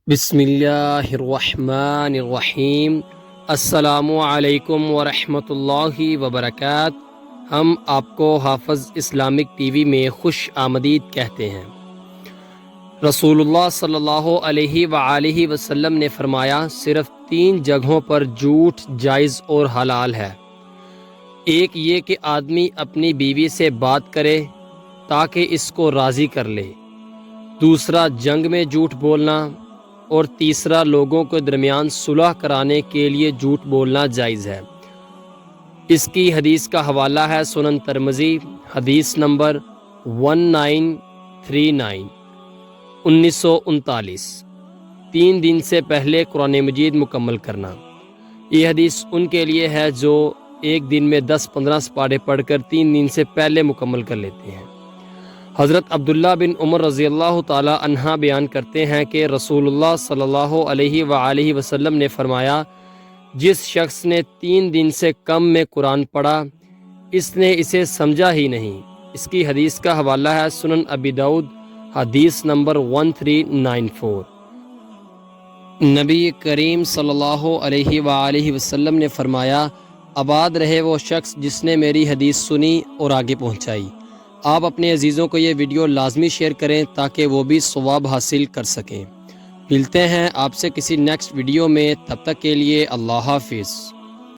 بسم اللہ الرحمن الرحیم۔ السلام علیکم ورحمۃ اللہ وبرکاتہ۔ ہم آپ کو حافظ اسلامک ٹی وی میں خوش آمدید کہتے ہیں۔ رسول اللہ صلی اللہ علیہ وآلہ وسلم نے فرمایا، صرف 3 جگہوں پر جھوٹ جائز اور حلال ہے۔ ایک یہ کہ آدمی اپنی بیوی سے بات کرے تاکہ اس کو راضی کر لے، دوسرا جنگ میں جھوٹ بولنا، اور تیسرا لوگوں کے درمیان صلح کرانے کے لیے جھوٹ بولنا جائز ہے۔ اس کی حدیث کا حوالہ ہے سنن ترمذی، حدیث نمبر 1939 1939۔ 3 دن سے پہلے قرآن مجید مکمل کرنا۔ یہ حدیث ان کے لیے ہے جو ایک دن میں 10-15 سپارے پڑھ کر 3 دن سے پہلے مکمل کر لیتے ہیں۔ حضرت عبداللہ بن عمر رضی اللہ تعالی عنہ بیان کرتے ہیں کہ رسول اللہ صلی اللہ علیہ وآلہ وسلم نے فرمایا، جس شخص نے 3 دن سے کم میں قرآن پڑھا، اس نے اسے سمجھا ہی نہیں۔ اس کی حدیث کا حوالہ ہے سنن ابی داؤد، حدیث نمبر 1394۔ نبی کریم صلی اللہ علیہ وآلہ وسلم نے فرمایا، آباد رہے وہ شخص جس نے میری حدیث سنی اور آگے پہنچائی۔ آپ اپنے عزیزوں کو یہ ویڈیو لازمی شیئر کریں تاکہ وہ بھی ثواب حاصل کر سکیں۔ ملتے ہیں آپ سے کسی نیکسٹ ویڈیو میں، تب تک کے لیے اللہ حافظ۔